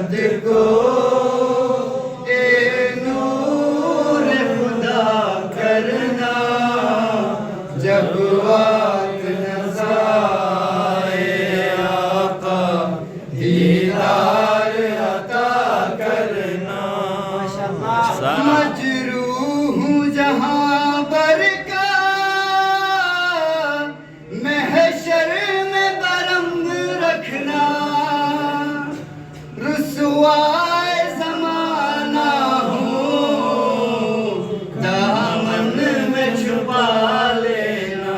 خد کو اے نور خدا کرنا، جب وقت نظر آئے آقا دیدار عطا کرنا۔ مجروح ہوں جہاں پر کا محشر میں برہم رکھنا، رسوائے زمانہ ہوں دامن میں چھپا لینا،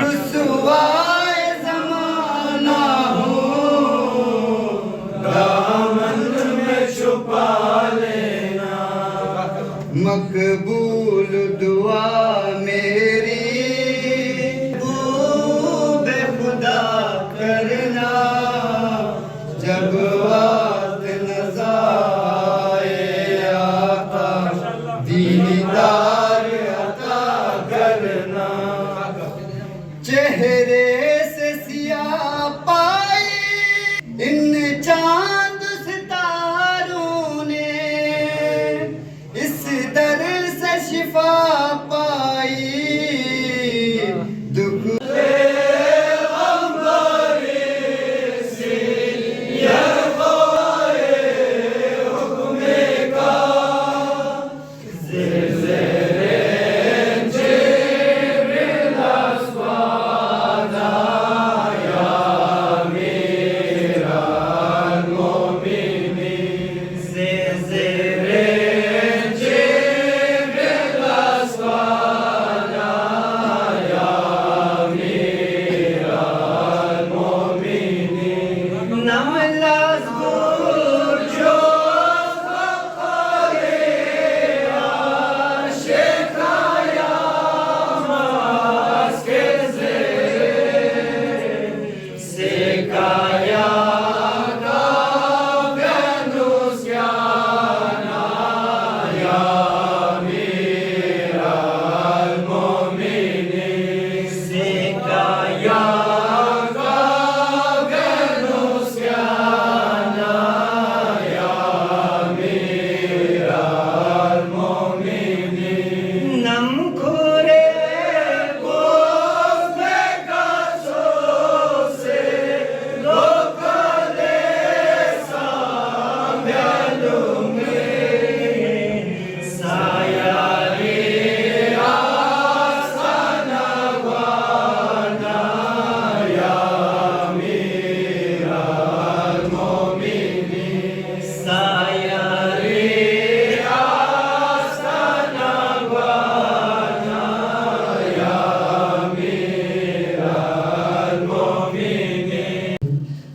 رسوائے زمانہ ہوں دامن میں چھپا لینا۔ مقبول دعا میری بے خدا کرنا، جب وقت نظر آئے آقا دیدار عطا کرنا۔ چہرے سے سیاہ پائی ان چاند ستاروں نے، اس در سے شفا پائی دکھ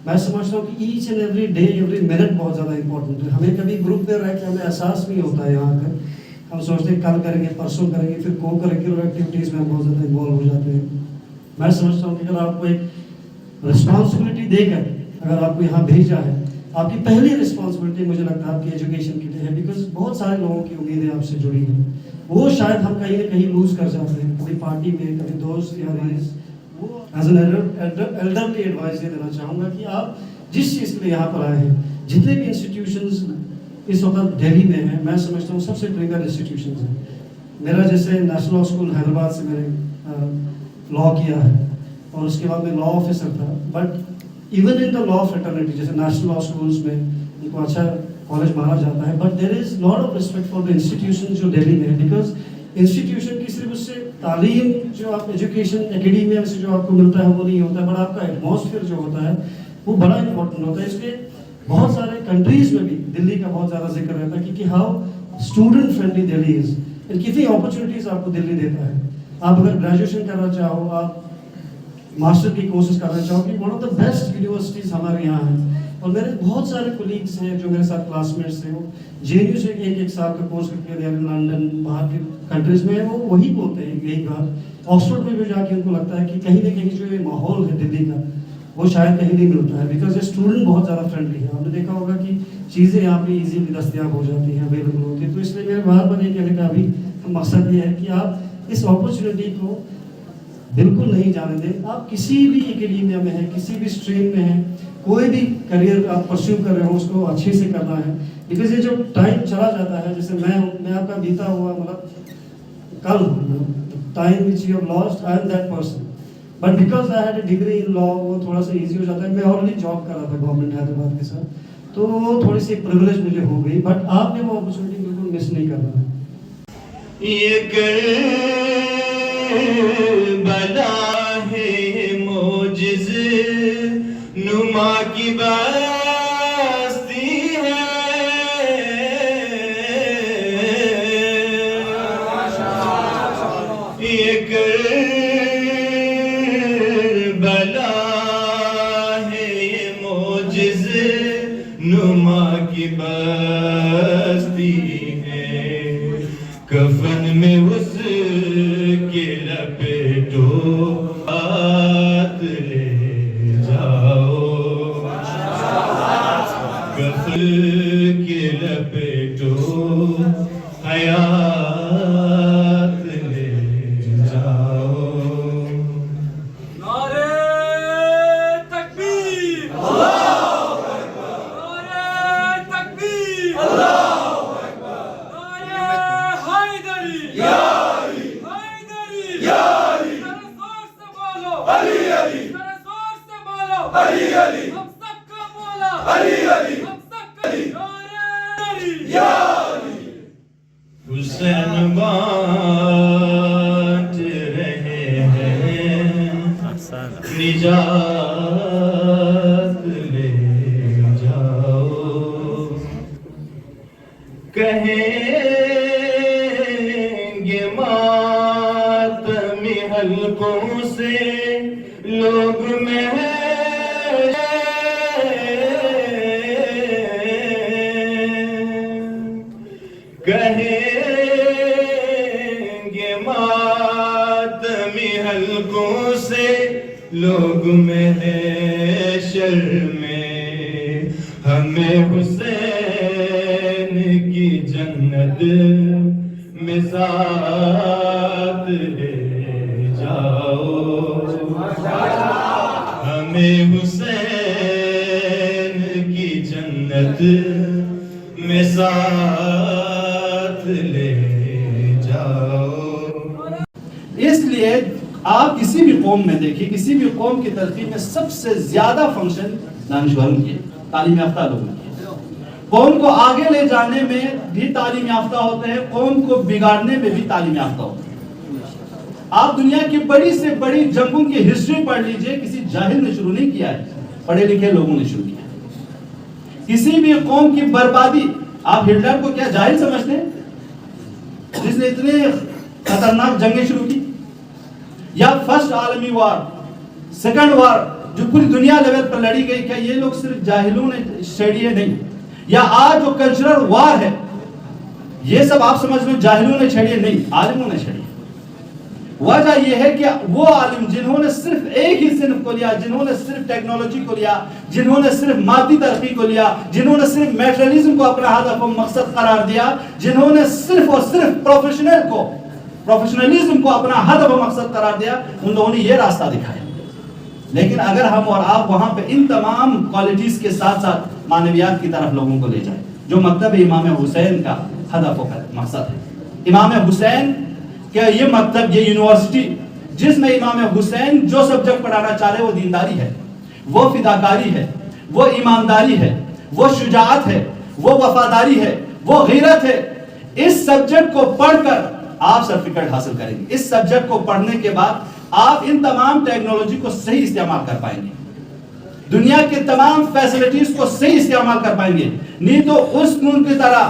میں سمجھتا ہوں کہ each and every day every minute بہت زیادہ امپورٹنٹ ہے۔ ہمیں کبھی گروپ میں رہ کے ہمیں احساس نہیں ہوتا ہے یہاں کر، ہم سوچتے ہیں کل کریں گے، پرسوں کریں گے، پھر کو کریکولر ایکٹیویٹیز میں بہت زیادہ انوالو ہو جاتے ہیں۔ میں سمجھتا ہوں کہ اگر آپ کو ایک رسپانسبلٹی دے کر اگر آپ کو یہاں بھیجا ہے، آپ کی پہلی رسپانسبلٹی مجھے لگتا ہے آپ کی ایجوکیشن کے لیے ہے، بیکاز بہت سارے لوگوں کی امیدیں آپ سے جڑی ہیں، وہ شاید ہم کہیں نہ کہیں لوز کر جاتے ہیں، کبھی پارٹی میں، کبھی دوست یا ریز۔ وہ ایز این ایلڈرلی ایڈوائز یہ دینا چاہوں گا کہ آپ جس چیز کے لیے یہاں پر آئے ہیں، جتنے بھی انسٹیٹیوشنز اس وقت دہلی میں ہیں، میں سمجھتا ہوں سب سے پریمیئر انسٹیٹیوشنز ہیں۔ میرا جیسے نیشنل لاء اسکول حیدرآباد سے میں نے لاء کیا ہے اور اس کے بعد میں لاء آفیسر تھا، but even in the law fraternity جیسے نیشنل لاء اسکولس میں ان کو اچھا کالج مانا جاتا ہے، but there is lot of respect for the institution جو دہلی میں ہے، بیکاز انسٹیٹیوشن کی صرف اس سے تعلیم جو آپ ایجوکیشن اکیڈیمیا سے جو آپ کو ملتا ہے وہ نہیں ہوتا ہے، بٹ آپ کا ایٹماسفیئر جو ہوتا ہے وہ بڑا امپورٹنٹ ہوتا ہے۔ اس لیے بہت سارے کنٹریز میں بھی دلی کا بہت زیادہ ذکر رہتا ہے کہ ہاؤ اسٹوڈنٹ فرینڈلی دہلی از، کتنی اپرچونیٹیز آپ کو دلی دیتا ہے۔ آپ اگر گریجویشن کرنا چاہو، آپ ماسٹر کی کورسز کرنا چاہو، کہ one of the best universities ہمارے یہاں ہیں، اور میرے بہت سارے کولیگس ہیں جو میرے ساتھ کلاس میٹس ہیں، وہ جے این یو سے ایک سال کا کورس کر کے لنڈن باہر کے کنٹریز میں وہ وہی بولتے ہیں یہی بات۔ آکسفورڈ میں بھی جا کے ان کو لگتا ہے کہ کہیں نہ کہیں جو یہ ماحول ہے دلی کا وہ شاید کہیں نہیں ملتا ہے، بیکاز یہ اسٹوڈنٹ بہت زیادہ فرینڈلی ہے۔ آپ نے دیکھا ہوگا کہ چیزیں یہاں پہ ایزیلی دستیاب ہو جاتی ہیں، اویلیبل ہوتی ہیں، تو اس لیے میرے بار بار یہ کہنے کا بھی مقصد یہ ہے کہ آپ اس اپرچونیٹی کو بالکل نہیں جانے دیں. آپ کسی بھی اکیڈیمیا میں ہیں, کسی بھی اسٹریم میں ہیں, کوئی بھی کریئر آپ پرسیو کر رہے ہو اس کو اچھے سے کرنا ہے. بیکاز یہ جو ٹائم چلا جاتا ہے, جیسے میں آپ کا بیتا ہوا مطلب کل time which you have lost, I am that person, but because I had a degree in law وہ تھوڑا سا ایزی ہو جاتا ہے. میں آلریڈی جاب کر رہا تھا گورنمنٹ حیدرآباد کے ساتھ, تو وہ تھوڑی سی پریولیج مجھے ہو گئی, بٹ آپ نے وہ اپرچونیٹی بالکل مس نہیں کرنا ہے. یہ بلا ہے موجز نما کی بستی ہے, یہ بلا ہے یہ موجز نما کی بستی ہے, کفن میں اس کے لپیٹو ہاتھ لے جاؤ, کفن کے لپیٹو حیات لے جاؤ. نعرے تکبیر، نعرے تکبیر، نعرے حیدری، حیدری، ذرا زور سے بولو، ذرا زور سے بولو، ہم سب کا مولا، ہم سب کا نعرے حسین بانٹ رہے ہیں نجات لے جاؤ, کہیں گے ماتمی حلقوں سے لوگ کہیں گے ماتمی حلقوں سے لوگ محشر میں, ہمیں حسین کی جنت میں ساتھ لے جاؤ, ہمیں حسین کی جنت میں ساتھ لے جاؤ. اس لیے آپ کسی بھی قوم میں دیکھیے, کسی بھی قوم کی ترقی میں سب سے زیادہ فنکشن دانشوروں کی, تعلیم یافتہ لوگوں کی. قوم کو آگے لے جانے میں بھی تعلیم یافتہ ہوتے ہیں, قوم کو بگاڑنے میں بھی تعلیم یافتہ ہوتے ہیں. آپ دنیا کی بڑی سے بڑی جنگوں کی ہسٹری پڑھ لیجئے, کسی جاہل نے شروع نہیں کیا ہے, پڑھے لکھے لوگوں نے شروع کیا. کسی بھی قوم کی بربادی, آپ ہٹلر کو کیا جاہل سمجھتے ہیں جس نے اتنے خطرناک جنگیں شروع کی؟ یا فرسٹ عالمی وار, سیکنڈ وار جو پوری دنیا لیول پر لڑی گئی, کیا یہ لوگ صرف جاہلوں نے چھیڑی ہے؟ نہیں. یا آج جو کلچرل وار ہے, یہ سب آپ سمجھ لو جاہلوں نے چھیڑی ہے؟ نہیں, عالموں نے چھیڑی ہے. وجہ یہ ہے کہ وہ عالم جنہوں نے صرف ایک ہی صنف کو لیا, جنہوں نے صرف ٹیکنالوجی کو لیا, جنہوں نے صرف مادی ترقی کو لیا, جنہوں نے صرف میٹریلزم کو اپنا ہدف و مقصد قرار دیا, جنہوں نے صرف اور صرف پروفیشنلزم کو اپنا ہدف و مقصد قرار دیا, ان لوگوں نے یہ راستہ دکھایا. لیکن اگر ہم اور آپ وہاں پہ ان تمام کوالٹیز کے ساتھ ساتھ معنویات کی طرف لوگوں کو لے جائیں, جو مکتب امام حسین کا ہدف و مقصد ہے. امام حسین کہ یہ مکتب, یہ یونیورسٹی جس میں امام حسین جو سبجیکٹ پڑھانا چاہ رہے وہ دینداری ہے, وہ فداکاری ہے, وہ ایمانداری ہے, وہ شجاعت ہے, وہ وفاداری ہے, وہ غیرت ہے. اس سبجیکٹ کو پڑھ کر آپ سرٹیفکیٹ حاصل کریں گے. اس سبجیکٹ کو پڑھنے کے بعد آپ ان تمام ٹیکنالوجی کو صحیح استعمال کر پائیں گے, دنیا کے تمام فیسلٹیز کو صحیح استعمال کر پائیں گے. نہیں تو اس کی طرح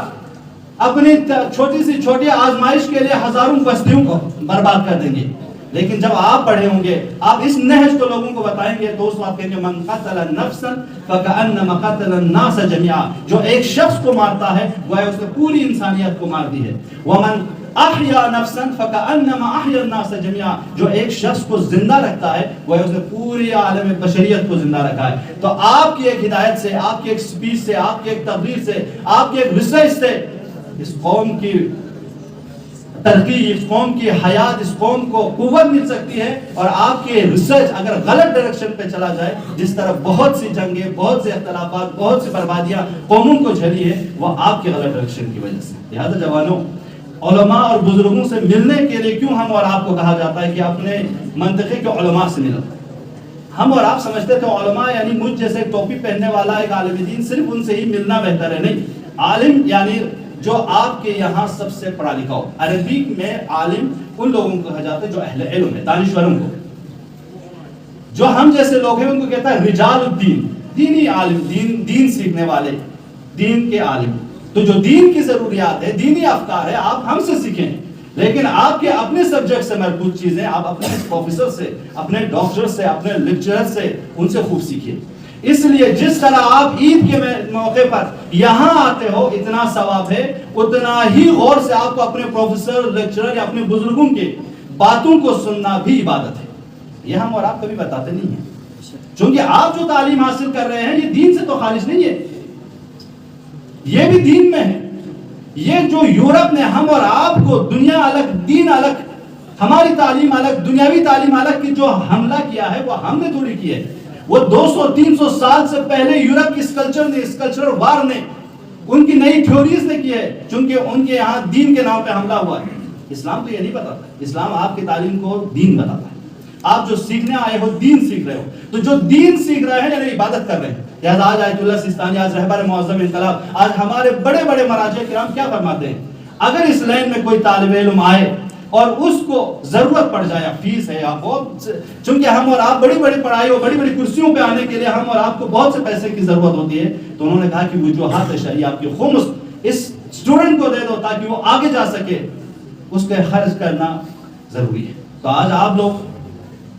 اپنی چھوٹی سی چھوٹی آزمائش کے لیے ہزاروں بستیوں کو برباد کر دیں گے. لیکن جب آپ پڑھے ہوں گے, آپ اس نہج کو لوگوں کو بتائیں گے, تو اس وقت کہیں گے من قتل نفسا فکأنما قتل الناس جميعا, جو ایک شخص کو مارتا ہے گویا اس نے پوری انسانیت کو مار دی ہے. ومن احیا نفسا فکأنما احیا الناس جميعا, جو ایک شخص کو زندہ رکھتا ہے گویا اس نے پوری عالم بشریت کو زندہ رکھا ہے. تو آپ کی ایک ہدایت سے, آپ کی ایک سپیچ سے, آپ کی ایک تبلیغ سے, آپ کی ایک ریسرچ سے اس قوم کی ترقی، اس قوم کی حیات، اس قوم کو قوت مل سکتی ہے. اور آپ کے ریسرچ اگر غلط ڈائریکشن پہ چلا جائے، جس طرح بہت سی جنگیں، بہت سے اختلافات، بہت سی بربادیاں قوموں کو جھلی ہے، وہ آپ کے غلط ڈائریکشن کی وجہ سے. لہٰذا جوانوں، علماء اور بزرگوں سے ملنے کے لیے کیوں ہم اور آپ کو کہا جاتا ہے کہ اپنے منطقے کے علماء سے ملو. ہم اور آپ سمجھتے تھے علماء یعنی مجھ جیسے ٹوپی پہننے والا ایک عالم دین، صرف ان سے ہی ملنا بہتر ہے. نہیں، عالم یعنی جو آپ کے یہاں سب سے پڑھا لکھا ہو. عربی میں عالم ان لوگوں کو کہا جاتا ہے جو اہل علم ہے، دانشوروں کو. جو ہم جیسے لوگ ہیں ان کو کہتا ہے رجال الدین، دینی عالم، دین سیکھنے والے، دین کے عالم. تو جو دین کی ضروریات ہے، دینی افکار ہے، آپ ہم سے سیکھیں. لیکن آپ کے اپنے سبجیکٹ سے مربوط چیزیں آپ اپنے پروفیسر سے، اپنے ڈاکٹر سے، اپنے لیکچرر سے، ان سے خوب سیکھیے. اس لیے جس طرح آپ عید کے موقع پر یہاں آتے ہو اتنا ثواب ہے، اتنا ہی غور سے آپ کو اپنے پروفیسر، لیکچرر یا اپنے بزرگوں کے باتوں کو سننا بھی عبادت ہے. یہ ہم اور آپ کبھی بتاتے نہیں ہیں، چونکہ آپ جو تعلیم حاصل کر رہے ہیں یہ دین سے تو خارج نہیں ہے، یہ بھی دین میں ہے. یہ جو یورپ نے ہم اور آپ کو دنیا الگ دین الگ، ہماری تعلیم الگ، دنیاوی تعلیم الگ کی جو حملہ کیا ہے وہ ہم نے تھوڑی کی ہے. وہ 200-300 سال سے پہلے یورپ کی اسکلچر وار نے، ان کی نئی تھیوریز نے کی ہے، چونکہ ان کے یہاں دین کے نام پہ حملہ ہوا ہے. اسلام تو یہ نہیں بتاتا. اسلام آپ کی تعلیم کو دین بتاتا ہے. آپ جو سیکھنے آئے ہو دین سیکھ رہے ہو، تو جو دین سیکھ رہے ہیں یعنی عبادت کر رہے ہیں. لہذا آج آیت اللہ سیستانی، آج رہبر معظم انقلاب، آج ہمارے بڑے بڑے مراجع کرام کیا فرماتے ہیں؟ اگر اس لائن میں کوئی طالب علم آئے اور اس کو ضرورت پڑ جائے، فیس ہے یا بہت، چونکہ ہم اور آپ بڑی بڑی پڑھائی اور بڑی بڑی کرسیوں پہ آنے کے لیے ہم اور آپ کو بہت سے پیسے کی ضرورت ہوتی ہے، تو انہوں نے کہا کہ وجوہات شرعیہ آپ کی خمس اس اسٹوڈنٹ کو دے دو تاکہ وہ آگے جا سکے، اس کے خرچ کرنا ضروری ہے. تو آج آپ لوگ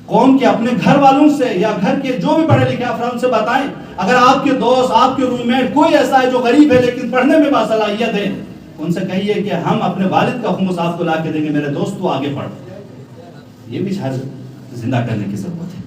قوم کے اپنے گھر والوں سے یا گھر کے جو بھی پڑھے لکھے افراد سے بتائیں، اگر آپ کے دوست، آپ کے روم میٹ کوئی ایسا ہے جو غریب ہے لیکن پڑھنے میں باصلاحیت ہے، ان سے کہیے کہ ہم اپنے والد کا خمس آپ کو لا کے دیں گے، میرے دوست تو آگے پڑھ. یہ بھی زندہ کرنے کی ضرورت ہے.